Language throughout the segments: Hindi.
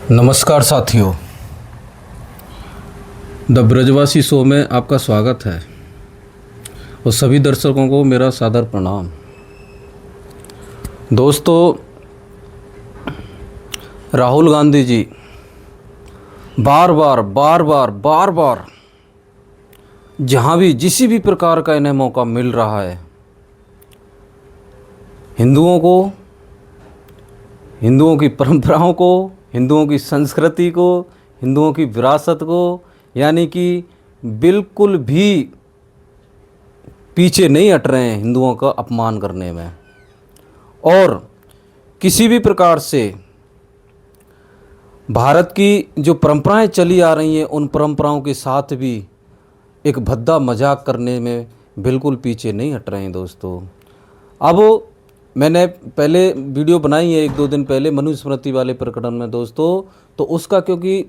नमस्कार साथियों, द ब्रजवासी शो में आपका स्वागत है और सभी दर्शकों को मेरा सादर प्रणाम। दोस्तों, राहुल गांधी जी बार बार जहाँ भी जिसी भी प्रकार का इन्हें मौका मिल रहा है, हिंदुओं की परंपराओं को, हिंदुओं की संस्कृति को, हिंदुओं की विरासत को, यानी कि बिल्कुल भी पीछे नहीं हट रहे हैं हिंदुओं का अपमान करने में। और किसी भी प्रकार से भारत की जो परंपराएं चली आ रही हैं, उन परंपराओं के साथ भी एक भद्दा मजाक करने में बिल्कुल पीछे नहीं हट रहे हैं। दोस्तों, अब मैंने पहले वीडियो बनाई है 1-2 दिन पहले मनुस्मृति वाले प्रकरण में दोस्तों, तो उसका क्योंकि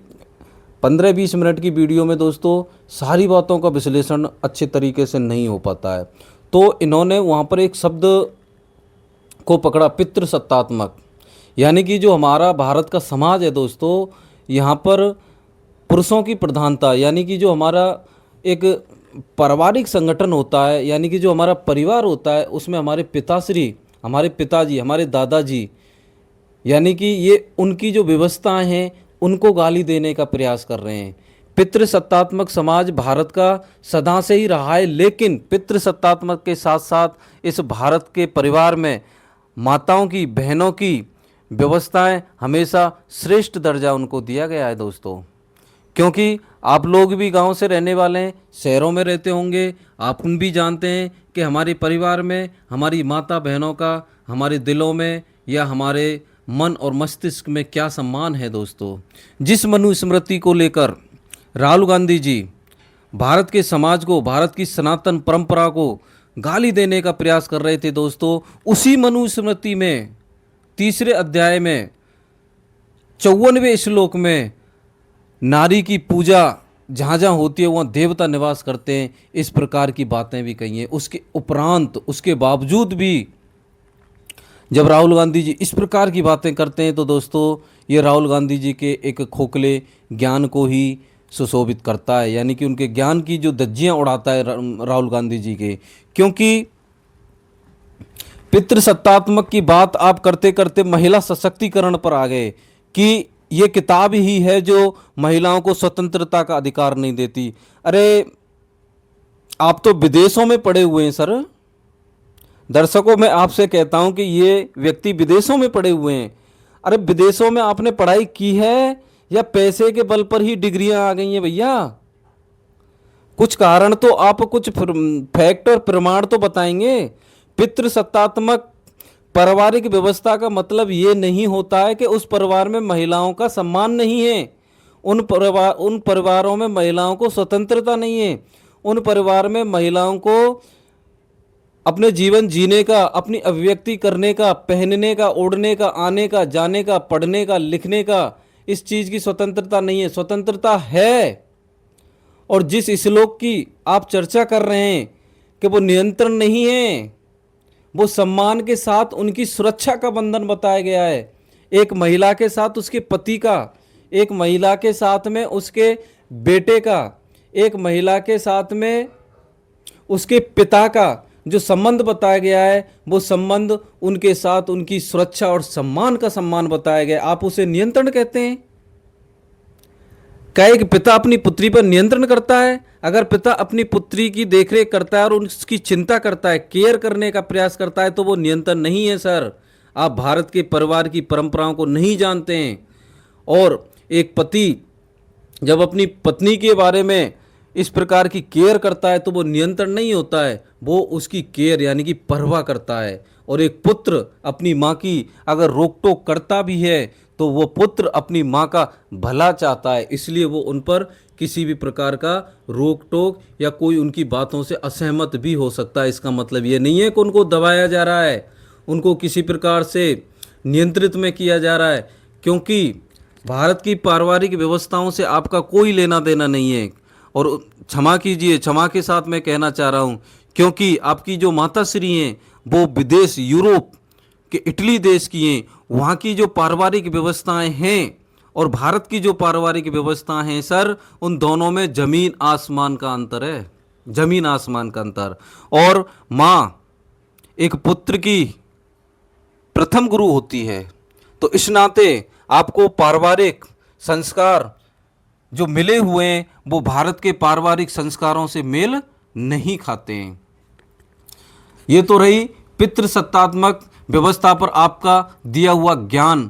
15-20 मिनट की वीडियो में दोस्तों सारी बातों का विश्लेषण अच्छे तरीके से नहीं हो पाता है, तो इन्होंने वहाँ पर एक शब्द को पकड़ा, पितृसत्तात्मक। यानी कि जो हमारा भारत का समाज है दोस्तों, यहाँ पर पुरुषों की प्रधानता, यानी कि जो हमारा एक पारिवारिक संगठन होता है, यानी कि जो हमारा परिवार होता है, उसमें हमारे पिताश्री, हमारे पिताजी, हमारे दादाजी, यानी कि ये उनकी जो व्यवस्थाएं हैं उनको गाली देने का प्रयास कर रहे हैं। पितृसत्तात्मक समाज भारत का सदा से ही रहा है, लेकिन पितृसत्तात्मक के साथ साथ इस भारत के परिवार में माताओं की, बहनों की व्यवस्थाएं हमेशा श्रेष्ठ दर्जा उनको दिया गया है दोस्तों। क्योंकि आप लोग भी गांव से रहने वाले हैं, शहरों में रहते होंगे, आप उन भी जानते हैं कि हमारे परिवार में हमारी माता बहनों का हमारे दिलों में या हमारे मन और मस्तिष्क में क्या सम्मान है दोस्तों। जिस मनुस्मृति को लेकर राहुल गांधी जी भारत के समाज को, भारत की सनातन परंपरा को गाली देने का प्रयास कर रहे थे दोस्तों, उसी मनुस्मृति में 3रे अध्याय में 54वें श्लोक में नारी की पूजा जहाँ जहाँ होती है वहाँ देवता निवास करते हैं, इस प्रकार की बातें भी कही हैं। उसके उपरांत, उसके बावजूद भी जब राहुल गांधी जी इस प्रकार की बातें करते हैं, तो दोस्तों ये राहुल गांधी जी के एक खोखले ज्ञान को ही सुशोभित करता है, यानी कि उनके ज्ञान की जो धज्जियाँ उड़ाता है राहुल गांधी जी के। क्योंकि पितृसत्तात्मक की बात आप करते करते महिला सशक्तिकरण पर आ गए कि ये किताब ही है जो महिलाओं को स्वतंत्रता का अधिकार नहीं देती। अरे, आप तो विदेशों में पढ़े हुए हैं सर। दर्शकों, मैं आपसे कहता हूं कि ये व्यक्ति विदेशों में पढ़े हुए हैं। अरे, विदेशों में आपने पढ़ाई की है या पैसे के बल पर ही डिग्रियां आ गई हैं भैया? कुछ कारण तो आप, कुछ फैक्ट और प्रमाण तो बताएंगे। पितृसत्तात्मक पारिवारिक व्यवस्था का मतलब ये नहीं होता है कि उस परिवार में महिलाओं का सम्मान नहीं है, उन परिवारों में महिलाओं को स्वतंत्रता नहीं है, उन परिवार में महिलाओं को अपने जीवन जीने का, अपनी अभिव्यक्ति करने का, पहनने का, ओढ़ने का, आने का, जाने का, पढ़ने का, लिखने का, इस चीज़ की स्वतंत्रता नहीं है। स्वतंत्रता है, और जिस श्लोक की आप चर्चा कर रहे हैं कि वो नियंत्रण नहीं है, वो सम्मान के साथ उनकी सुरक्षा का बंधन बताया गया है। एक महिला के साथ उसके पति का, एक महिला के साथ में उसके बेटे का, एक महिला के साथ में उसके पिता का जो संबंध बताया गया है, वो संबंध उनके साथ उनकी सुरक्षा और सम्मान का सम्मान बताया गया। आप उसे नियंत्रण कहते हैं? क्या एक पिता अपनी पुत्री पर नियंत्रण करता है? अगर पिता अपनी पुत्री की देखरेख करता है और उसकी चिंता करता है, केयर करने का प्रयास करता है, तो वो नियंत्रण नहीं है सर। आप भारत के परिवार की परंपराओं को नहीं जानते हैं। और एक पति जब अपनी पत्नी के बारे में इस प्रकार की केयर करता है, तो वो नियंत्रण नहीं होता है, वो उसकी केयर यानी कि परवाह करता है। और एक पुत्र अपनी माँ की अगर रोक टोक करता भी है, तो वो पुत्र अपनी माँ का भला चाहता है, इसलिए वो उन पर किसी भी प्रकार का रोक टोक या कोई उनकी बातों से असहमत भी हो सकता है। इसका मतलब ये नहीं है कि उनको दबाया जा रहा है, उनको किसी प्रकार से नियंत्रित में किया जा रहा है, क्योंकि भारत की पारिवारिक व्यवस्थाओं से आपका कोई लेना देना नहीं है। और क्षमा कीजिए, क्षमा के साथ मैं कहना चाह रहा हूँ, क्योंकि आपकी जो माताश्री हैं वो विदेश, यूरोप कि इटली देश की हैं, वहाँ की जो पारिवारिक व्यवस्थाएं हैं और भारत की जो पारिवारिक व्यवस्था है सर, उन दोनों में जमीन आसमान का अंतर है, जमीन आसमान का अंतर। और माँ एक पुत्र की प्रथम गुरु होती है, तो इस नाते आपको पारिवारिक संस्कार जो मिले हुए हैं वो भारत के पारिवारिक संस्कारों से मेल नहीं खाते हैं। ये तो रही पितृसत्तात्मक व्यवस्था पर आपका दिया हुआ ज्ञान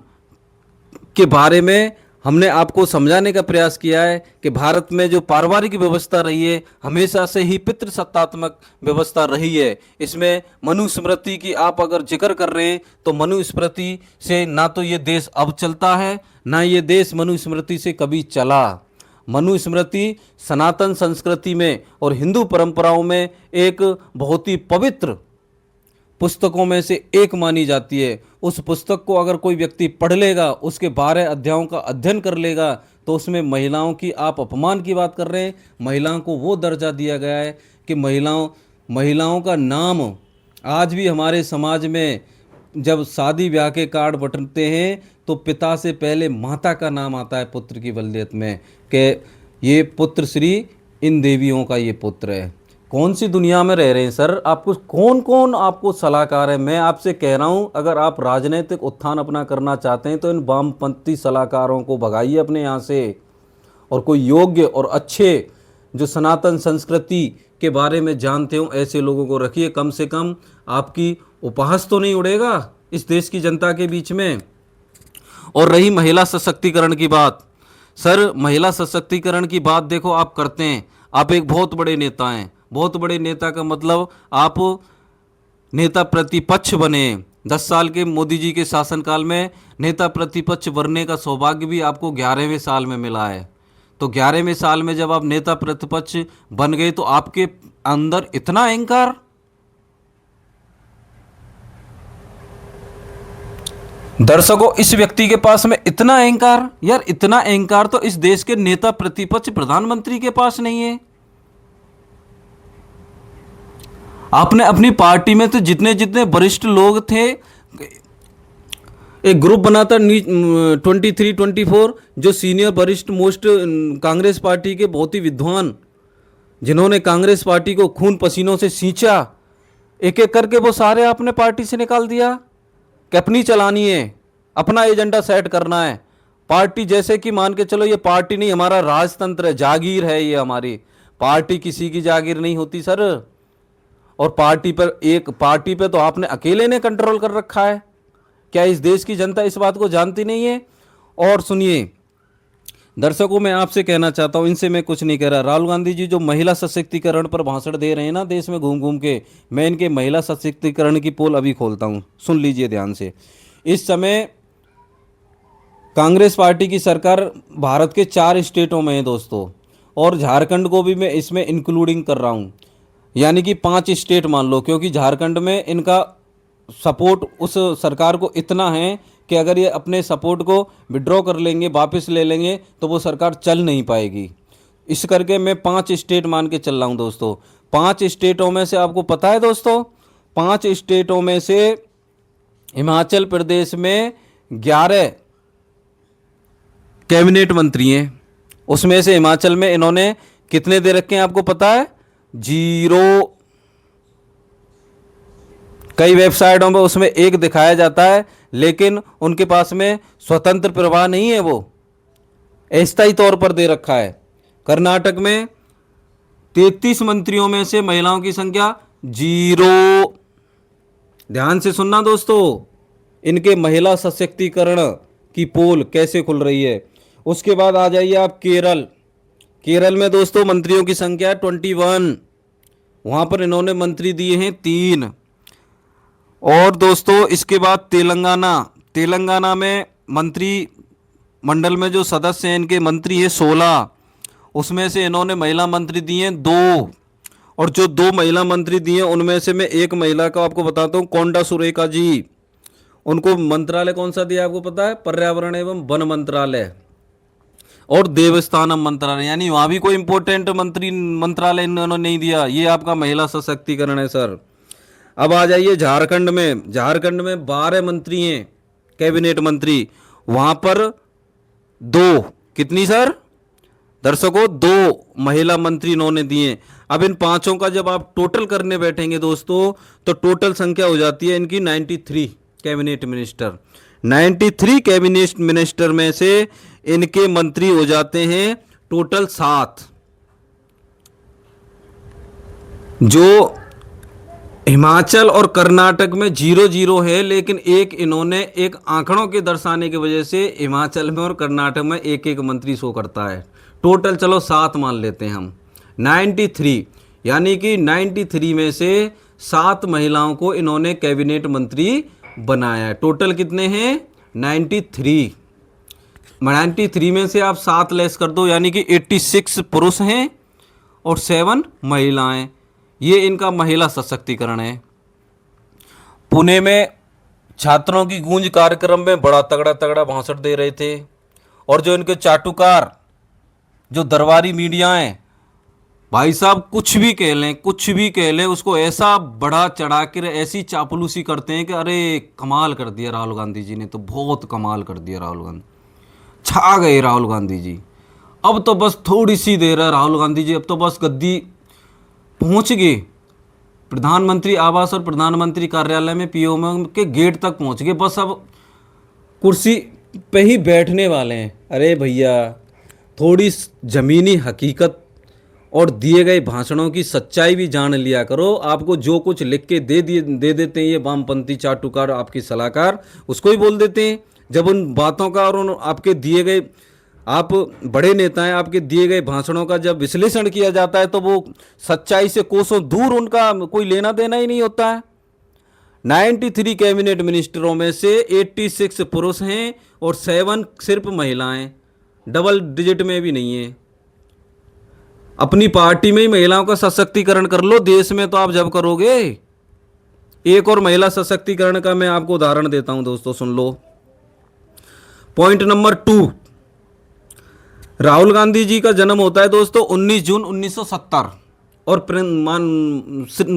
के बारे में हमने आपको समझाने का प्रयास किया है कि भारत में जो पारिवारिक व्यवस्था रही है हमेशा से ही पितृसत्तात्मक व्यवस्था रही है। इसमें मनुस्मृति की आप अगर जिक्र कर रहे हैं तो मनुस्मृति से ना तो ये देश अब चलता है, ना ये देश मनुस्मृति से कभी चला। मनुस्मृति सनातन संस्कृति में और हिंदू परंपराओं में एक बहुत ही पवित्र पुस्तकों में से एक मानी जाती है। उस पुस्तक को अगर कोई व्यक्ति पढ़ लेगा, उसके 12 अध्यायों का अध्ययन कर लेगा, तो उसमें महिलाओं की आप अपमान की बात कर रहे हैं, महिलाओं को वो दर्जा दिया गया है कि महिलाओं का नाम आज भी हमारे समाज में जब शादी ब्याह के कार्ड बंटते हैं तो पिता से पहले माता का नाम आता है पुत्र की वल्दियत में, कि ये पुत्र श्री इन देवियों का ये पुत्र है। कौन सी दुनिया में रह रहे हैं सर? आपको कौन कौन आपको सलाहकार है? मैं आपसे कह रहा हूं, अगर आप राजनीतिक उत्थान अपना करना चाहते हैं तो इन वामपंथी सलाहकारों को भगाइए अपने यहाँ से, और कोई योग्य और अच्छे जो सनातन संस्कृति के बारे में जानते हो ऐसे लोगों को रखिए। कम से कम आपकी उपहास तो नहीं उड़ेगा इस देश की जनता के बीच में। और रही महिला सशक्तिकरण की बात, सर महिला सशक्तिकरण की बात देखो आप करते हैं, आप एक बहुत बड़े नेता हैं। बहुत बड़े नेता का मतलब आप नेता प्रतिपक्ष बने। 10 साल के मोदी जी के शासनकाल में नेता प्रतिपक्ष बनने का सौभाग्य भी आपको 11वें साल में मिला है। तो 11वें साल में जब आप नेता प्रतिपक्ष बन गए तो आपके अंदर इतना अहंकार, दर्शकों इस व्यक्ति के पास में इतना अहंकार, यार इतना अहंकार तो इस देश के नेता प्रतिपक्ष प्रधानमंत्री के पास नहीं है। आपने अपनी पार्टी में तो जितने जितने वरिष्ठ लोग थे, एक ग्रुप बनाता 23-24 जो सीनियर वरिष्ठ मोस्ट कांग्रेस पार्टी के बहुत ही विद्वान, जिन्होंने कांग्रेस पार्टी को खून पसीनों से सींचा, एक एक करके वो सारे आपने पार्टी से निकाल दिया कि अपनी चलानी है, अपना एजेंडा सेट करना है। पार्टी जैसे कि मान के चलो ये पार्टी नहीं, हमारा राजतंत्र है, जागीर है ये हमारी। पार्टी किसी की जागीर नहीं होती सर। और पार्टी पे तो आपने अकेले ने कंट्रोल कर रखा है। क्या इस देश की जनता इस बात को जानती नहीं है? और सुनिए दर्शकों, मैं आपसे कहना चाहता हूं, इनसे मैं कुछ नहीं कह रहा। राहुल गांधी जी जो महिला सशक्तिकरण पर भाषण दे रहे हैं ना देश में घूम घूम के, मैं इनके महिला सशक्तिकरण की पोल अभी खोलता हूं, सुन लीजिए ध्यान से। इस समय कांग्रेस पार्टी की सरकार भारत के 4 स्टेटों में है दोस्तों, और झारखंड को भी मैं इसमें इंक्लूडिंग कर रहा हूँ, यानी कि 5 स्टेट मान लो, क्योंकि झारखंड में इनका सपोर्ट उस सरकार को इतना है कि अगर ये अपने सपोर्ट को विड्रॉ कर लेंगे, वापस ले लेंगे, तो वो सरकार चल नहीं पाएगी। इस करके मैं 5 स्टेट मान के चल रहा हूँ दोस्तों। 5 स्टेटों में से आपको पता है दोस्तों, 5 स्टेटों में से हिमाचल प्रदेश में 11 कैबिनेट मंत्री हैं। उसमें से हिमाचल में इन्होंने कितने दे रखे हैं आपको पता है? 0। कई वेबसाइटों पर उसमें 1 दिखाया जाता है, लेकिन उनके पास में स्वतंत्र प्रवाह नहीं है, वो अस्थायी तौर पर दे रखा है। कर्नाटक में 33 मंत्रियों में से महिलाओं की संख्या 0। ध्यान से सुनना दोस्तों, इनके महिला सशक्तिकरण की पोल कैसे खुल रही है। उसके बाद आ जाइए आप केरल। केरल में दोस्तों मंत्रियों की संख्या 21, वहाँ पर इन्होंने मंत्री दिए हैं 3। और दोस्तों इसके बाद तेलंगाना में मंत्री मंडल में जो सदस्य हैं इनके मंत्री हैं 16, उसमें से इन्होंने महिला मंत्री दिए हैं 2। और जो 2 महिला मंत्री दिए हैं उनमें से मैं एक महिला का आपको बताता हूँ, कोंडा सुरेखा जी। उनको मंत्रालय कौन सा दिया आपको पता है? पर्यावरण एवं वन मंत्रालय और देवस्थानम मंत्रालय, यानी वहाँ भी कोई इंपॉर्टेंट मंत्रालय इन्होंने नहीं दिया। ये आपका महिला सशक्तिकरण है सर। अब आ जाइए झारखंड में 12 मंत्री हैं कैबिनेट मंत्री। वहाँ पर दो, कितनी सर दर्शकों, 2 महिला मंत्री इन्होंने दिए। अब इन पांचों का जब आप टोटल करने बैठेंगे दोस्तों, तो टोटल संख्या हो जाती है इनकी 93 कैबिनेट मिनिस्टर। 93 कैबिनेट मिनिस्टर में से इनके मंत्री हो जाते हैं टोटल 7। जो हिमाचल और कर्नाटक में 0-0 है, लेकिन एक इन्होंने एक आंकड़ों के दर्शाने की वजह से हिमाचल में और कर्नाटक में एक एक मंत्री शो करता है। टोटल चलो 7 मान लेते हैं हम। 93 यानी कि 93 में से 7 महिलाओं को इन्होंने कैबिनेट मंत्री बनाया है। टोटल कितने हैं 93। 93 में से आप 7 लेस कर दो, यानी कि 86 पुरुष हैं और 7 महिलाएं। ये इनका महिला सशक्तिकरण है। पुणे में छात्रों की गूंज कार्यक्रम में बड़ा तगड़ा तगड़ा भाषण दे रहे थे, और जो इनके चाटुकार जो दरबारी मीडिया हैं, भाई साहब कुछ भी कह लें, कुछ भी कह लें, उसको ऐसा बढ़ा चढ़ा कर ऐसी चापलूसी करते हैं कि अरे कमाल कर दिया राहुल गांधी जी ने, तो बहुत कमाल कर दिया राहुल गांधी, छा गए राहुल गांधी जी। अब तो बस थोड़ी सी देर है राहुल गांधी जी, अब तो बस गद्दी पहुंच गए, प्रधानमंत्री आवास और प्रधानमंत्री कार्यालय में पीओएम के गेट तक पहुंच गए, बस अब कुर्सी पे ही बैठने वाले हैं। अरे भैया थोड़ी ज़मीनी हकीकत और दिए गए भाषणों की सच्चाई भी जान लिया करो। आपको जो कुछ लिख के दे देते हैं ये वामपंथी चाटुकार आपके सलाहकार, उसको ही बोल देते हैं। जब उन बातों का और उन आपके दिए गए, आप बड़े नेता हैं, आपके दिए गए भाषणों का जब विश्लेषण किया जाता है तो वो सच्चाई से कोसों दूर, उनका कोई लेना देना ही नहीं होता है। 93 कैबिनेट मिनिस्टरों में से 86 पुरुष हैं और 7 सिर्फ महिलाएं, डबल डिजिट में भी नहीं है। अपनी पार्टी में ही महिलाओं का सशक्तिकरण कर लो, देश में तो आप जब करोगे। एक और महिला सशक्तिकरण का मैं आपको उदाहरण देता हूं दोस्तों, सुन लो। पॉइंट नंबर 2, राहुल गांधी जी का जन्म होता है दोस्तों 19 जून 1970 और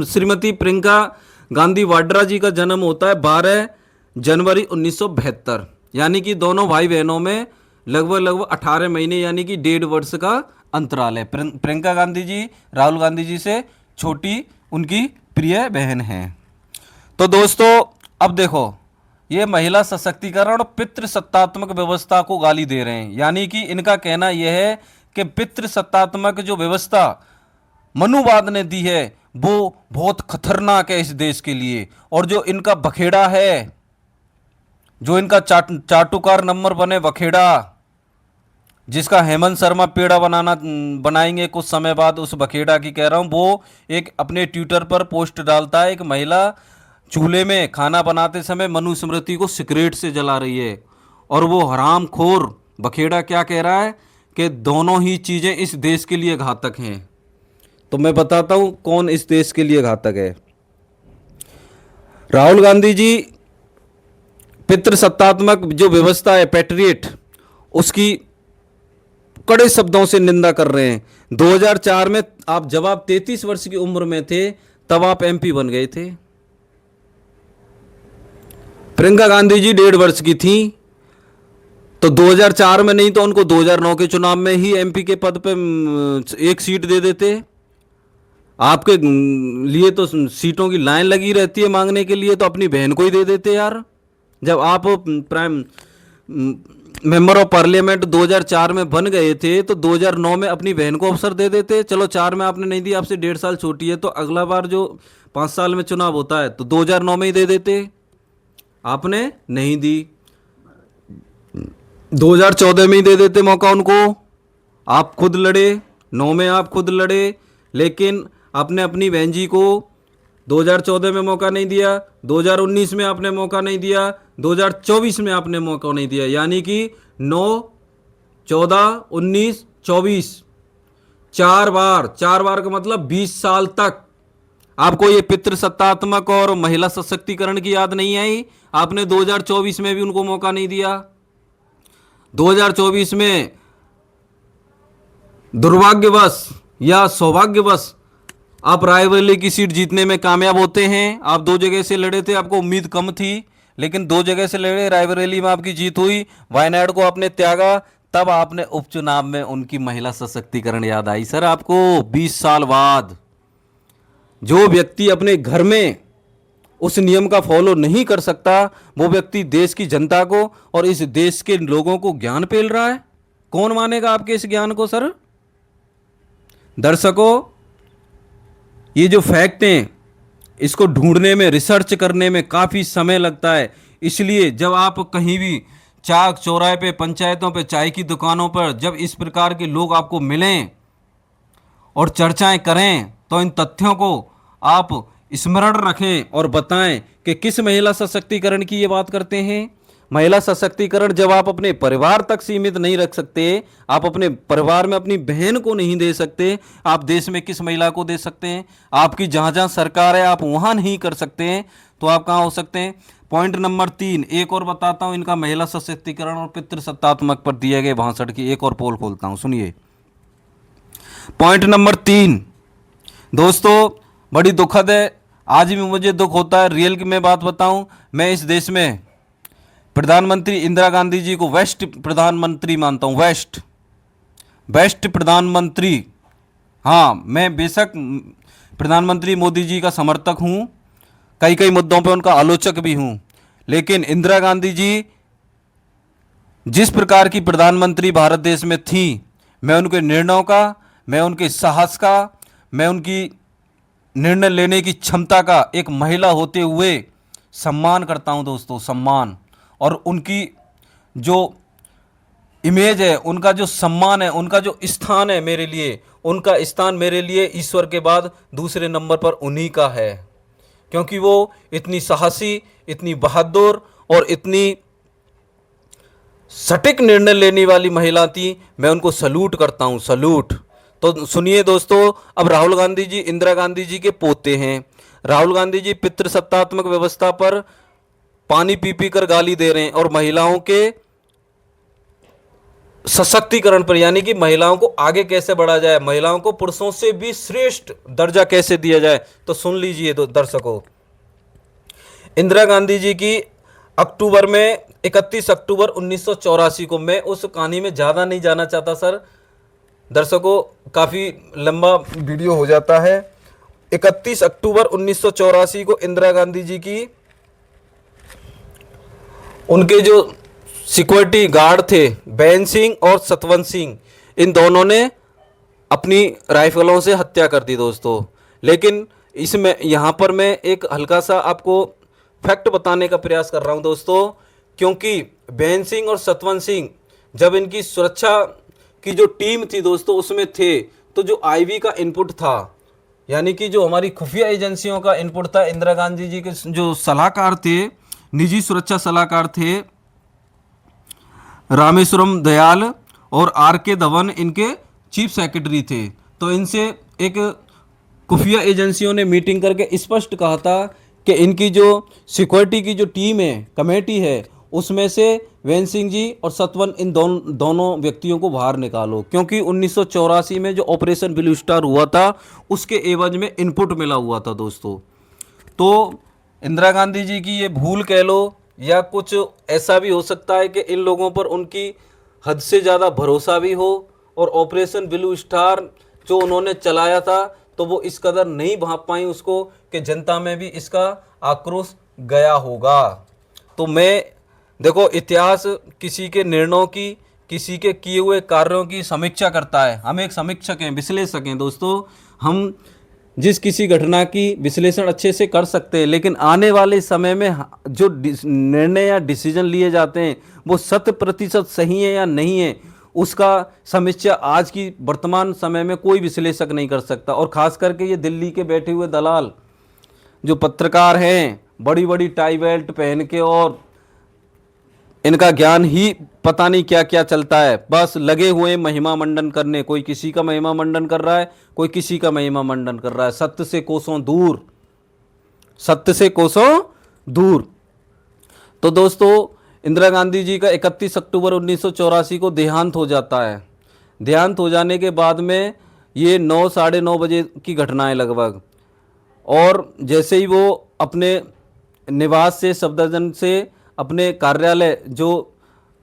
श्रीमती प्रियंका गांधी वाड्रा जी का जन्म होता है 12 जनवरी 1972। यानी कि दोनों भाई बहनों में लगभग 18 महीने यानी कि 1.5 वर्ष का अंतराल है। प्रियंका गांधी जी राहुल गांधी जी से छोटी उनकी प्रिय बहन हैं। तो दोस्तों अब देखो, ये महिला सशक्तिकरण और पितृसत्तात्मक व्यवस्था को गाली दे रहे हैं। यानी कि इनका कहना यह है कि पितृसत्तात्मक जो व्यवस्था मनुवाद ने दी है वो बहुत खतरनाक है इस देश के लिए। और जो इनका बखेड़ा है, जो इनका चाटुकार नंबर बने बखेड़ा, जिसका हेमंत शर्मा पेड़ा बनाएंगे कुछ समय बाद, उस बखेड़ा की कह रहा हूँ, वो एक अपने ट्विटर पर पोस्ट डालता है, एक महिला चूल्हे में खाना बनाते समय मनुस्मृति को सिगरेट से जला रही है, और वो हरामखोर बखेड़ा क्या कह रहा है कि दोनों ही चीज़ें इस देश के लिए घातक हैं। तो मैं बताता हूँ कौन इस देश के लिए घातक है। राहुल गांधी जी पितृसत्तात्मक जो व्यवस्था है पैट्रियट, उसकी कड़े शब्दों से निंदा कर रहे हैं। 2004 में जब आप 33 वर्ष की उम्र में थे तब आप एमपी बन गए थे। प्रियंका गांधी जी 1.5 वर्ष की थी, तो 2004 में नहीं तो उनको 2009 के चुनाव में ही एमपी के पद पे 1 सीट दे देते। आपके लिए तो सीटों की लाइन लगी रहती है मांगने के लिए, तो अपनी बहन को ही दे देते यार। जब आप प्राइम मेंबर ऑफ पार्लियामेंट 2004 में बन गए थे तो 2009 में अपनी बहन को अवसर दे देते। चलो 4 में आपने नहीं दिया, आपसे 1.5 साल छोटी है, तो अगला बार जो 5 साल में चुनाव होता है तो 2009 में ही दे देते। आपने नहीं दी, 2014 में ही दे देते मौका उनको। आप खुद लड़े, 9 में आप खुद लड़े, लेकिन आपने अपनी बहन जी को 2014 में मौका नहीं दिया, 2019 में आपने मौका नहीं दिया, 2024 में आपने मौका नहीं दिया। यानी कि 9, 14, 19, 24, 4 बार का मतलब 20 साल तक आपको ये पितृसत्तात्मक और महिला सशक्तिकरण की याद नहीं आई। आपने 2024 में भी उनको मौका नहीं दिया। 2024 में दुर्भाग्यवश या सौभाग्यवश आप रायबरेली की सीट जीतने में कामयाब होते हैं। आप 2 जगह से लड़े थे, आपको उम्मीद कम थी, लेकिन 2 जगह से लड़े, रायबरेली में आपकी जीत हुई। वायनाड को आपने त्यागा, तब आपने उपचुनाव में उनकी महिला सशक्तिकरण याद आई। सर आपको 20 साल बाद जो व्यक्ति अपने घर में उस नियम का फॉलो नहीं कर सकता, वो व्यक्ति देश की जनता को और इस देश के लोगों को ज्ञान पेल रहा है। कौन मानेगा आपके इस ज्ञान को सर? दर्शकों, ये जो फैक्ट हैं इसको ढूंढने में, रिसर्च करने में काफ़ी समय लगता है। इसलिए जब आप कहीं भी चाक चौराहे पे, पंचायतों पे, चाय की दुकानों पर जब इस प्रकार के लोग आपको मिलें और चर्चाएं करें, तो इन तथ्यों को आप स्मरण रखें और बताएं कि किस महिला सशक्तिकरण की ये बात करते हैं। महिला सशक्तिकरण जब आप अपने परिवार तक सीमित नहीं रख सकते, आप अपने परिवार में अपनी बहन को नहीं दे सकते, आप देश में किस महिला को दे सकते हैं? आपकी जहाँ जहाँ सरकार है आप वहाँ नहीं कर सकते हैं, तो आप कहाँ हो सकते हैं? पॉइंट नंबर 3 एक और बताता हूँ इनका, महिला सशक्तिकरण और पितृसत्तात्मक पर दिए गए भाषण की एक और पोल खोलता हूँ, सुनिए। पॉइंट नंबर 3 दोस्तों बड़ी दुखद है, आज भी मुझे दुख होता है। रियल की मैं बात बताऊं, मैं इस देश में प्रधानमंत्री इंदिरा गांधी जी को बेस्ट प्रधानमंत्री मानता हूं। बेस्ट प्रधानमंत्री। हाँ, मैं बेशक प्रधानमंत्री मोदी जी का समर्थक हूं, कई कई मुद्दों पे उनका आलोचक भी हूं, लेकिन इंदिरा गांधी जी जिस प्रकार की प्रधानमंत्री भारत देश में थी, मैं उनके निर्णयों का, मैं उनके साहस का, मैं उनकी निर्णय लेने की क्षमता का एक महिला होते हुए सम्मान करता हूं दोस्तों, सम्मान। और उनकी जो इमेज है, उनका जो सम्मान है, उनका जो स्थान है मेरे लिए, उनका स्थान मेरे लिए ईश्वर के बाद दूसरे नंबर पर उन्हीं का है, क्योंकि वो इतनी साहसी, इतनी बहादुर और इतनी सटीक निर्णय लेने वाली महिला थी। मैं उनको सल्यूट करता हूं, सल्यूट। तो सुनिए दोस्तों, अब राहुल गांधी जी इंदिरा गांधी जी के पोते हैं। राहुल गांधी जी पितृसत्तात्मक व्यवस्था पर पानी पी पी कर गाली दे रहे हैं और महिलाओं के सशक्तिकरण पर, यानी कि महिलाओं को आगे कैसे बढ़ा जाए, महिलाओं को पुरुषों से भी श्रेष्ठ दर्जा कैसे दिया जाए। तो सुन लीजिए दर्शकों, इंदिरा गांधी जी की अक्टूबर में 31 अक्टूबर 1984 को, मैं उस कहानी में ज़्यादा नहीं जाना चाहता सर, दर्शकों काफ़ी लंबा वीडियो हो जाता है। 31 अक्टूबर 1984 को इंदिरा गांधी जी की, उनके जो सिक्योरिटी गार्ड थे बैन सिंह और सतवंत सिंह, इन दोनों ने अपनी राइफलों से हत्या कर दी दोस्तों। लेकिन इसमें यहाँ पर मैं एक हल्का सा आपको फैक्ट बताने का प्रयास कर रहा हूँ दोस्तों, क्योंकि बैन सिंह और सतवंत सिंह जब इनकी सुरक्षा की जो टीम थी दोस्तों उसमें थे, तो जो आईबी का इनपुट था, यानी कि जो हमारी खुफिया एजेंसियों का इनपुट था, इंदिरा गांधी जी के जो सलाहकार थे, निजी सुरक्षा सलाहकार थे रामेश्वरम दयाल और आर.के. धवन, इनके चीफ सेक्रेटरी थे। तो इनसे एक खुफिया एजेंसियों ने मीटिंग करके स्पष्ट कहा था कि इनकी जो सिक्योरिटी की जो टीम है, कमेटी है, उसमें से वैन सिंह जी और सतवंत, इन दोनों व्यक्तियों को बाहर निकालो, क्योंकि 1984 में जो ऑपरेशन ब्लू स्टार हुआ था उसके एवज में इनपुट मिला हुआ था दोस्तों। तो इंदिरा गांधी जी की ये भूल कह लो, या कुछ ऐसा भी हो सकता है कि इन लोगों पर उनकी हद से ज़्यादा भरोसा भी हो, और ऑपरेशन ब्लू स्टार जो उन्होंने चलाया था तो वो इस कदर नहीं भांप पाई उसको कि जनता में भी इसका आक्रोश गया होगा। तो मैं देखो, इतिहास किसी के निर्णयों की, किसी के किए हुए कार्यों की समीक्षा करता है। हम एक समीक्षक हैं, विश्लेषक हैं दोस्तों। हम जिस किसी घटना की विश्लेषण अच्छे से कर सकते हैं, लेकिन आने वाले समय में जो निर्णय या डिसीजन लिए जाते हैं वो 100% सही है या नहीं है, उसका समीक्षा आज की वर्तमान समय में कोई विश्लेषक नहीं कर सकता। और ख़ास करके ये दिल्ली के बैठे हुए दलाल जो पत्रकार हैं, बड़ी बड़ी टाई बेल्ट पहन के, और इनका ज्ञान ही पता नहीं क्या क्या चलता है, बस लगे हुए महिमा मंडन करने। कोई किसी का महिमा मंडन कर रहा है, कोई किसी का महिमा मंडन कर रहा है। सत्य से कोसों दूर, सत्य से कोसों दूर। तो दोस्तों, इंदिरा गांधी जी का 31 अक्टूबर 1984 को देहांत हो जाता है। देहांत हो जाने के बाद में ये 9 साढ़े 9 बजे की घटना है लगभग, और जैसे ही वो अपने निवास से, सफदरजंग से अपने कार्यालय जो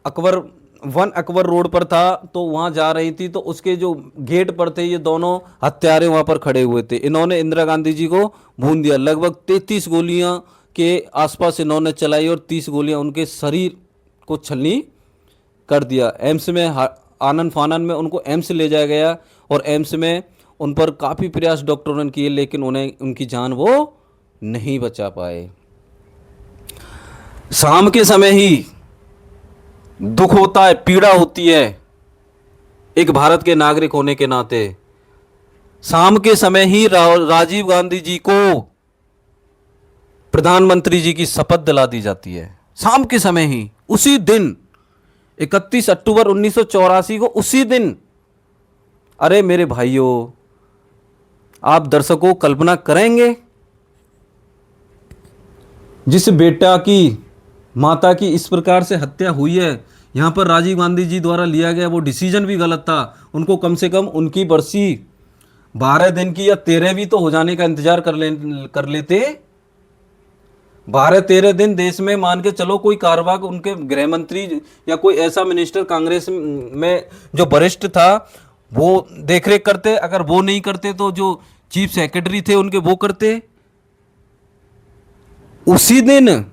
अकबर वन अकबर रोड पर था, तो वहाँ जा रही थी, तो उसके जो गेट पर थे ये दोनों हत्यारे वहाँ पर खड़े हुए थे। इन्होंने इंदिरा गांधी जी को भून दिया। लगभग 33 गोलियां के आसपास इन्होंने चलाई और 30 गोलियां उनके शरीर को छलनी कर दिया। एम्स में आनन फानन में उनको एम्स ले जाया गया और एम्स में उन पर काफ़ी प्रयास डॉक्टरों ने किए, लेकिन उन्हें उनकी जान वो नहीं बचा पाए। शाम के समय ही दुख होता है, पीड़ा होती है एक भारत के नागरिक होने के नाते। शाम के समय ही राजीव गांधी जी को प्रधानमंत्री जी की शपथ दिला दी जाती है। शाम के समय ही, उसी दिन 31 अक्टूबर 1984 को, उसी दिन। अरे मेरे भाइयों, आप दर्शकों कल्पना करेंगे, जिस बेटा की माता की इस प्रकार से हत्या हुई है, यहाँ पर राजीव गांधी जी द्वारा लिया गया वो डिसीजन भी गलत था। उनको कम से कम उनकी बरसी 12 दिन की या 13 भी तो हो जाने का इंतजार कर लेते। 12-13 दिन देश में मान के चलो कोई कार्यवाहक, उनके गृह मंत्री या कोई ऐसा मिनिस्टर कांग्रेस में जो वरिष्ठ था वो देखरेख करते। अगर वो नहीं करते तो जो चीफ सेक्रेटरी थे उनके वो करते। उसी दिन,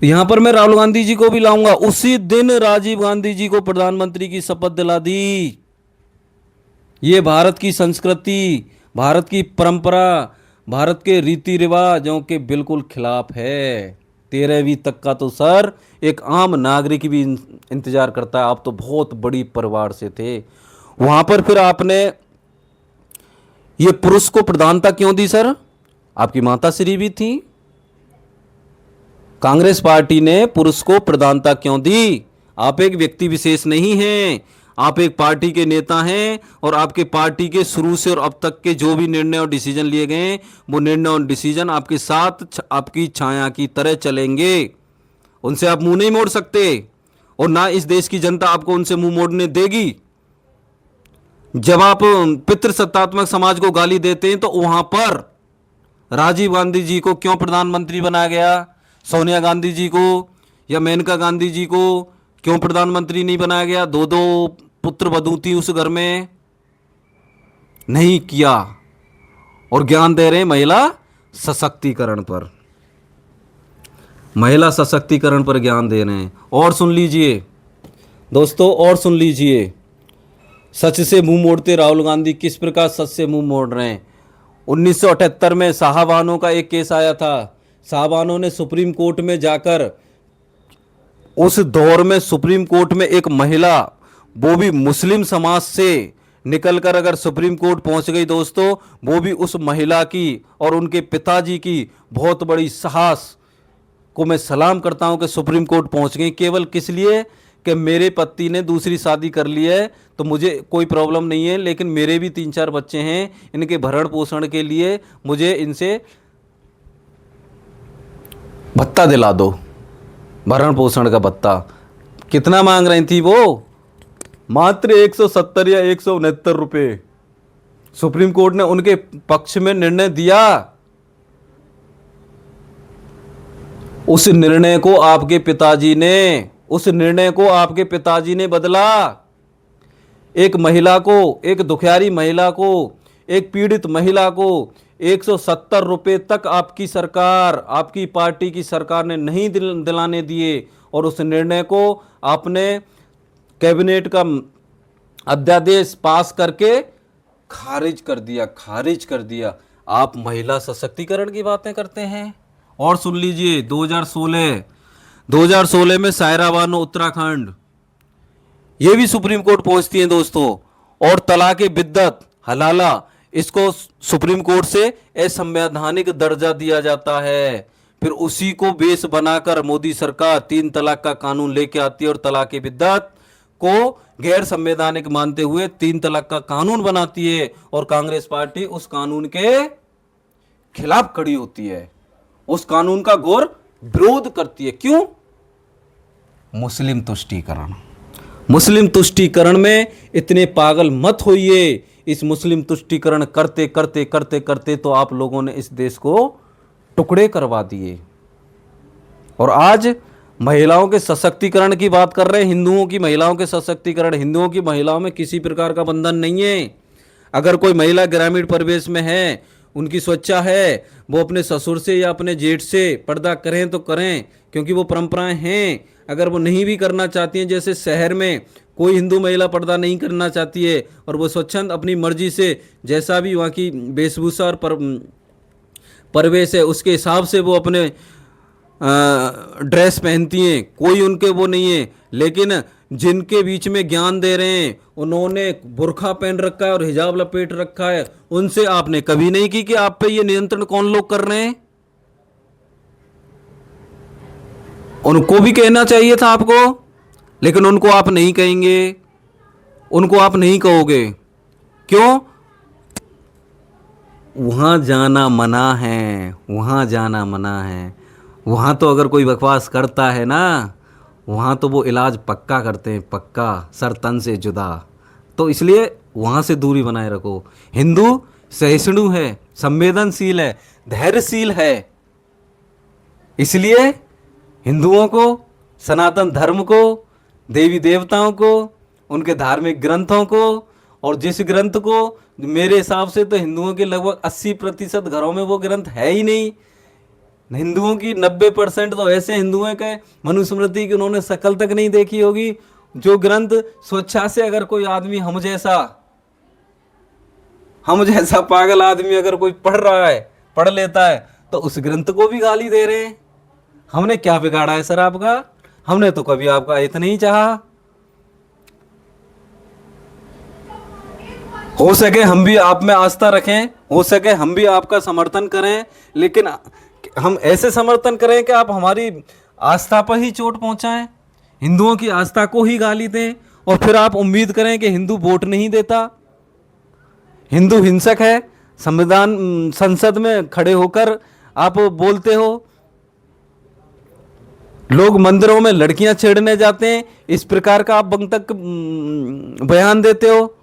यहां पर मैं राहुल गांधी जी को भी लाऊंगा, उसी दिन राजीव गांधी जी को प्रधानमंत्री की शपथ दिला दी। ये भारत की संस्कृति, भारत की परंपरा, भारत के रीति रिवाजों के बिल्कुल खिलाफ है। 13वीं तक का तो सर एक आम नागरिक भी इंतजार करता है। आप तो बहुत बड़ी परिवार से थे वहां पर, फिर आपने ये पुरुष को प्रधानता क्यों दी सर? आपकी माताश्री भी थी। कांग्रेस पार्टी ने पुरुष को प्रधानता क्यों दी? आप एक व्यक्ति विशेष नहीं हैं, आप एक पार्टी के नेता हैं और आपके पार्टी के शुरू से और अब तक के जो भी निर्णय और डिसीजन लिए गए, वो निर्णय और डिसीजन आपके साथ आपकी छाया की तरह चलेंगे। उनसे आप मुंह नहीं मोड़ सकते और ना इस देश की जनता आपको उनसे मुंह मोड़ने देगी। जब आप पितृसत्तात्मक समाज को गाली देते हैं तो वहां पर राजीव गांधी जी को क्यों प्रधानमंत्री बनाया गया? सोनिया गांधी जी को या मेनका गांधी जी को क्यों प्रधानमंत्री नहीं बनाया गया? दो दो पुत्र वधू थी उस घर में, नहीं किया। और ज्ञान दे रहे हैं महिला सशक्तिकरण पर, महिला सशक्तिकरण पर ज्ञान दे रहे हैं। और सुन लीजिए दोस्तों, और सुन लीजिए, सच से मुंह मोड़ते राहुल गांधी किस प्रकार सच से मुंह मोड़ रहे हैं। 1978 में साहबानों का एक केस आया था। साहबानों ने सुप्रीम कोर्ट में जाकर, उस दौर में सुप्रीम कोर्ट में एक महिला, वो भी मुस्लिम समाज से निकलकर अगर सुप्रीम कोर्ट पहुंच गई दोस्तों, वो भी उस महिला की और उनके पिताजी की बहुत बड़ी साहस को मैं सलाम करता हूं कि सुप्रीम कोर्ट पहुंच गई। केवल किस लिए कि मेरे पति ने दूसरी शादी कर ली है तो मुझे कोई प्रॉब्लम नहीं है, लेकिन मेरे भी 3-4 बच्चे हैं, इनके भरण पोषण के लिए मुझे इनसे भत्ता दिला दो, भरण पोषण का भत्ता। कितना मांग रही थी वो? मात्र 170 या 169 रुपये। सुप्रीम कोर्ट ने उनके पक्ष में निर्णय दिया। उस निर्णय को आपके पिताजी ने बदला। एक महिला को, एक दुखियारी महिला को, एक पीड़ित महिला को 170 रुपये तक आपकी सरकार, आपकी पार्टी की सरकार ने नहीं दिलाने दिए और उस निर्णय को आपने कैबिनेट का अध्यादेश पास करके खारिज कर दिया। आप महिला सशक्तिकरण की बातें करते हैं। और सुन लीजिए, 2016 में सायरा बानो उत्तराखंड, ये भी सुप्रीम कोर्ट पहुंचती हैं दोस्तों। और तलाक बिद्दत हलाला, इसको सुप्रीम कोर्ट से असंवैधानिक दर्जा दिया जाता है। फिर उसी को बेस बनाकर मोदी सरकार 3 तलाक का कानून लेके आती है और तलाक बिद्दत को गैर संवैधानिक मानते हुए 3 तलाक का कानून बनाती है और कांग्रेस पार्टी उस कानून के खिलाफ खड़ी होती है, उस कानून का घोर विरोध करती है। क्यों? मुस्लिम तुष्टीकरण में इतने पागल मत होइए। इस मुस्लिम तुष्टीकरण करते तो आप लोगों ने इस देश को टुकड़े करवा दिए। और आज महिलाओं के सशक्तिकरण की बात कर रहे हैं, हिंदुओं की महिलाओं के सशक्तिकरण। हिंदुओं की महिलाओं में किसी प्रकार का बंधन नहीं है। अगर कोई महिला ग्रामीण परिवेश में है, उनकी स्वेच्छा है, वो अपने ससुर से या अपने जेठ से पर्दा करें तो करें, क्योंकि वो परंपराएं हैं। अगर वो नहीं भी करना चाहती हैं, जैसे शहर में कोई हिंदू महिला पर्दा नहीं करना चाहती है और वो स्वच्छंद अपनी मर्जी से जैसा भी वहाँ की वेशभूषा और परिवेश है उसके हिसाब से वो अपने ड्रेस पहनती हैं, कोई उनके वो नहीं है। लेकिन जिनके बीच में ज्ञान दे रहे हैं, उन्होंने बुर्खा पहन रखा है और हिजाब लपेट रखा है, उनसे आपने कभी नहीं की कि आप पे ये नियंत्रण कौन लोग कर रहे हैं। उनको भी कहना चाहिए था आपको, लेकिन उनको आप नहीं कहेंगे, उनको आप नहीं कहोगे। क्यों? वहां जाना मना है, वहां जाना मना है। वहाँ तो अगर कोई बकवास करता है ना, वहाँ तो वो इलाज पक्का करते हैं, पक्का, सर तन से जुदा। तो इसलिए वहाँ से दूरी बनाए रखो। हिंदू सहिष्णु है, संवेदनशील है, धैर्यशील है। इसलिए हिंदुओं को, सनातन धर्म को, देवी देवताओं को, उनके धार्मिक ग्रंथों को, और जिस ग्रंथ को मेरे हिसाब से तो हिंदुओं के लगभग 80% घरों में वो ग्रंथ है ही नहीं। हिंदुओं की 90% तो ऐसे हिंदू हैं कि मनुस्मृति की उन्होंने शकल तक नहीं देखी होगी। जो ग्रंथ स्वेच्छा से अगर कोई आदमी हम जैसा पागल आदमी अगर कोई पढ़ रहा है, पढ़ लेता है, तो उस ग्रंथ को भी गाली दे रहे हैं। हमने क्या बिगाड़ा है सर आपका? हमने तो कभी आपका हित नहीं चाहा। हो सके हम भी आप में आस्था रखें, हो सके हम भी आपका समर्थन करें, लेकिन हम ऐसे समर्थन करें कि आप हमारी आस्था पर ही चोट पहुंचाएं, हिंदुओं की आस्था को ही गाली दें, और फिर आप उम्मीद करें कि हिंदू वोट नहीं देता। हिंदू हिंसक है, संविधान संसद में खड़े होकर आप बोलते हो। लोग मंदिरों में लड़कियां छेड़ने जाते हैं, इस प्रकार का आप वक्तव्य बयान देते हो,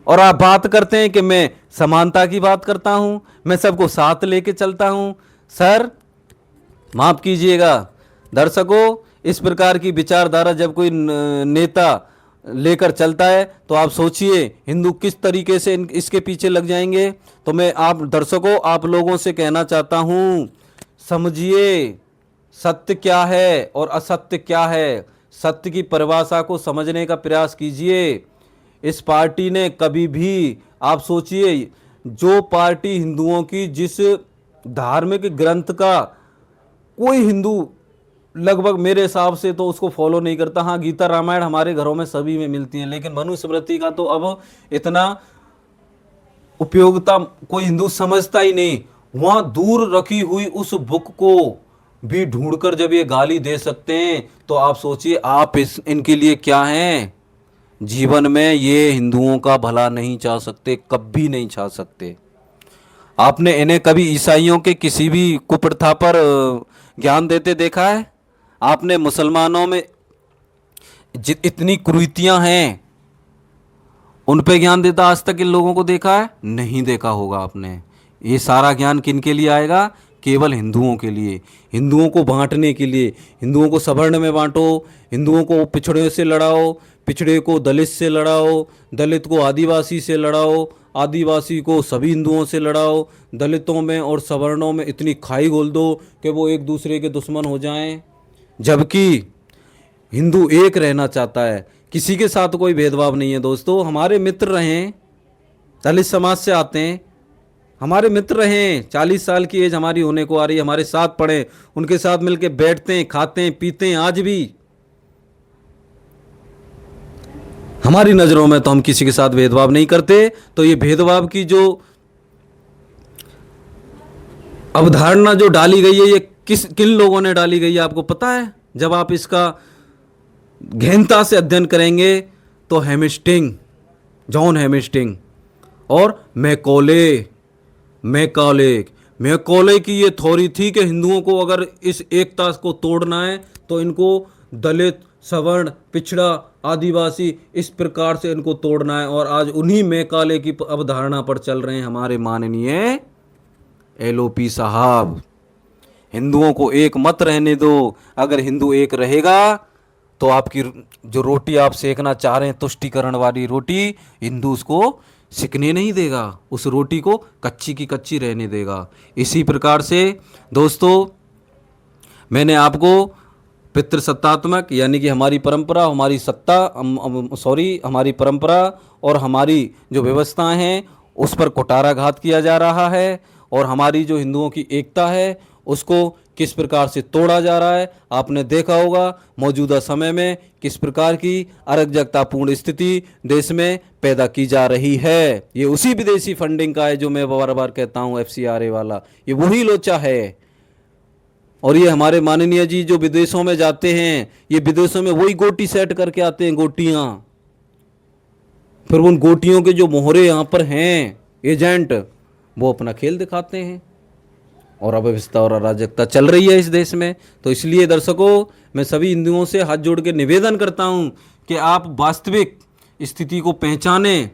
और आप बात करते हैं कि मैं समानता की बात करता हूं, मैं सबको साथ लेके चलता हूं। सर माफ कीजिएगा दर्शकों, इस प्रकार की विचारधारा जब कोई नेता लेकर चलता है तो आप सोचिए हिंदू किस तरीके से इसके पीछे लग जाएंगे। तो मैं आप दर्शकों, आप लोगों से कहना चाहता हूं, समझिए सत्य क्या है और असत्य क्या है। सत्य की परिभाषा को समझने का प्रयास कीजिए। इस पार्टी ने कभी भी, आप सोचिए, जो पार्टी हिंदुओं की जिस धार्मिक ग्रंथ का कोई हिंदू लगभग मेरे हिसाब से तो उसको फॉलो नहीं करता। हाँ, गीता रामायण हमारे घरों में सभी में मिलती है, लेकिन मनुस्मृति का तो अब इतना उपयोगिता कोई हिंदू समझता ही नहीं। वहां दूर रखी हुई उस बुक को भी ढूंढकर जब ये गाली दे सकते हैं, तो आप सोचिए आप इनके लिए क्या हैं। जीवन में ये हिंदुओं का भला नहीं चाह सकते, कभी नहीं चाह सकते। आपने इन्हें कभी ईसाइयों के किसी भी कुप्रथा पर ज्ञान देते देखा है? आपने मुसलमानों में इतनी कुरीतियां हैं उन पे ज्ञान देता आज तक इन लोगों को देखा है? नहीं देखा होगा आपने। ये सारा ज्ञान किन के लिए आएगा? केवल हिंदुओं के लिए, हिंदुओं को बांटने के लिए। हिंदुओं को सवर्ण में बांटो, हिंदुओं को पिछड़े से लड़ाओ, पिछड़े को दलित से लड़ाओ, दलित को आदिवासी से लड़ाओ, आदिवासी को सभी हिंदुओं से लड़ाओ। दलितों में और सवर्णों में इतनी खाई घोल दो कि वो एक दूसरे के दुश्मन हो जाएं, जबकि हिंदू एक रहना चाहता है। किसी के साथ कोई भेदभाव नहीं है दोस्तों। हमारे मित्र रहें, दलित समाज से आते हैं, हमारे मित्र रहें, 40 साल की एज हमारी होने को आ रही है, हमारे साथ पढ़ें, उनके साथ मिलकर बैठते हैं, खाते हैं, पीते हैं। आज भी हमारी नज़रों में तो हम किसी के साथ भेदभाव नहीं करते। तो ये भेदभाव की जो अवधारणा जो डाली गई है, ये किन लोगों ने डाली गई है आपको पता है? जब आप इसका गहनता से अध्ययन करेंगे तो हेमिस्टिंग, जॉन हेमिस्टिंग और मैकॉले की ये थ्योरी थी कि हिंदुओं को अगर इस एकता को तोड़ना है तो इनको दलित, सवर्ण, पिछड़ा, आदिवासी, इस प्रकार से इनको तोड़ना है। और आज उन्हीं मैकाले की अवधारणा पर चल रहे हैं हमारे माननीय LOP साहब। हिंदुओं को एक मत रहने दो। अगर हिंदू एक रहेगा तो आपकी जो रोटी आप सेकना चाह रहे हैं तुष्टीकरण वाली रोटी, हिंदू उसको सिकने नहीं देगा, उस रोटी को कच्ची की कच्ची रहने देगा। इसी प्रकार से दोस्तों मैंने आपको पितृसत्तात्मक यानी कि हमारी परंपरा, हमारी सत्ता हमारी परंपरा और हमारी जो व्यवस्थाएं हैं उस पर कुठाराघात किया जा रहा है, और हमारी जो हिंदुओं की एकता है उसको किस प्रकार से तोड़ा जा रहा है। आपने देखा होगा मौजूदा समय में किस प्रकार की अराजकतापूर्ण स्थिति देश में पैदा की जा रही है। ये उसी विदेशी फंडिंग का है जो मैं बार बार कहता हूँ, FCRA वाला, ये वही लोचा है। और ये हमारे माननीय जी जो विदेशों में जाते हैं, ये विदेशों में वही गोटी सेट करके आते हैं, गोटियां, फिर उन गोटियों के जो मोहरे यहाँ पर हैं एजेंट, वो अपना खेल दिखाते हैं और अव्यवस्था और अराजकता चल रही है इस देश में। तो इसलिए दर्शकों मैं सभी हिंदुओं से हाथ जोड़ के निवेदन करता हूँ कि आप वास्तविक स्थिति को पहचानें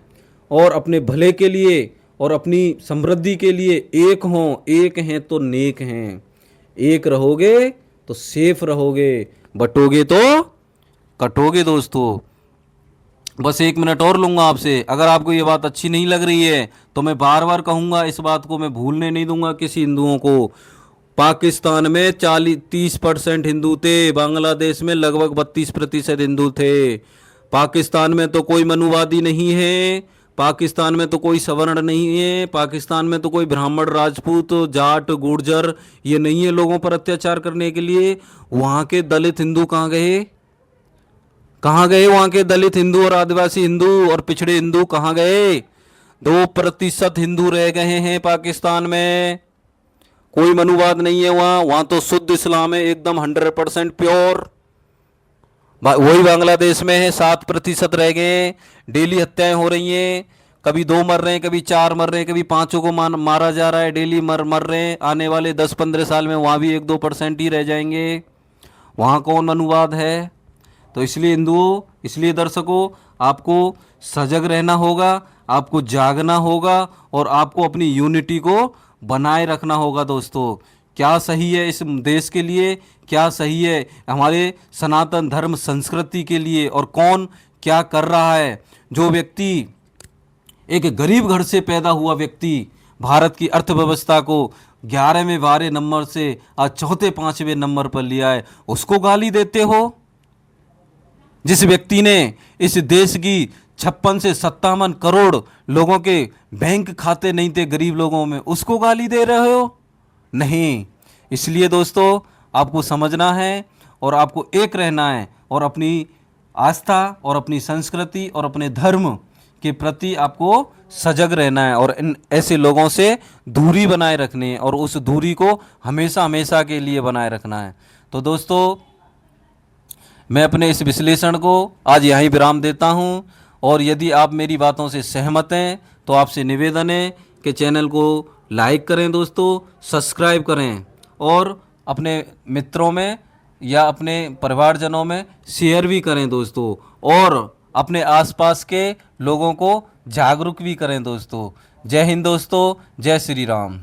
और अपने भले के लिए और अपनी समृद्धि के लिए एक हों। एक हैं तो नेक हैं, एक रहोगे तो सेफ रहोगे, बटोगे तो कटोगे। दोस्तों बस 1 मिनट और लूँगा आपसे। अगर आपको ये बात अच्छी नहीं लग रही है तो मैं बार बार कहूँगा, इस बात को मैं भूलने नहीं दूंगा किसी हिंदुओं को। पाकिस्तान में 30% हिंदू थे, बांग्लादेश में लगभग 32% हिंदू थे। पाकिस्तान में तो कोई मनुवादी नहीं है, पाकिस्तान में तो कोई सवर्ण नहीं है, पाकिस्तान में तो कोई ब्राह्मण, राजपूत, जाट, गुर्जर ये नहीं है लोगों पर अत्याचार करने के लिए। वहाँ के दलित हिंदू कहाँ गए? कहाँ गए वहाँ के दलित हिंदू और आदिवासी हिंदू और पिछड़े हिंदू कहाँ गए? 2% हिंदू रह गए हैं पाकिस्तान में। कोई मनुवाद नहीं है वहाँ, वहाँ तो शुद्ध इस्लाम है एकदम 100% प्योर। वही बांग्लादेश में है 7% रह गए। डेली हत्याएं हो रही हैं, कभी 2 मर रहे हैं, कभी 4 मर रहे हैं, कभी 5 को मारा जा रहा है, डेली मर रहे हैं। आने वाले 10-15 साल में वहाँ भी 1-2% ही रह जाएंगे। वहाँ कौन मनुवाद है? तो इसलिए हिंदुओं, इसलिए दर्शकों, आपको सजग रहना होगा, आपको जागना होगा और आपको अपनी यूनिटी को बनाए रखना होगा। दोस्तों क्या सही है इस देश के लिए, क्या सही है हमारे सनातन धर्म संस्कृति के लिए, और कौन क्या कर रहा है। जो व्यक्ति एक गरीब घर से पैदा हुआ व्यक्ति भारत की अर्थव्यवस्था को 11वें 12वें नंबर से आज 4-5वें नंबर पर लिया है, उसको गाली देते हो। जिस व्यक्ति ने इस देश की 56 से 57 करोड़ लोगों के बैंक खाते नहीं थे गरीब लोगों में, उसको गाली दे रहे हो? नहीं। इसलिए दोस्तों आपको समझना है और आपको एक रहना है और अपनी आस्था और अपनी संस्कृति और अपने धर्म के प्रति आपको सजग रहना है और इन ऐसे लोगों से दूरी बनाए रखनी है और उस दूरी को हमेशा हमेशा के लिए बनाए रखना है। तो दोस्तों मैं अपने इस विश्लेषण को आज यहीं विराम देता हूं, और यदि आप मेरी बातों से सहमत हैं तो आपसे निवेदन है कि चैनल को लाइक करें दोस्तों, सब्सक्राइब करें और अपने मित्रों में या अपने परिवारजनों में शेयर भी करें दोस्तों, और अपने आसपास के लोगों को जागरूक भी करें दोस्तों। जय हिंद दोस्तों, जय श्री राम।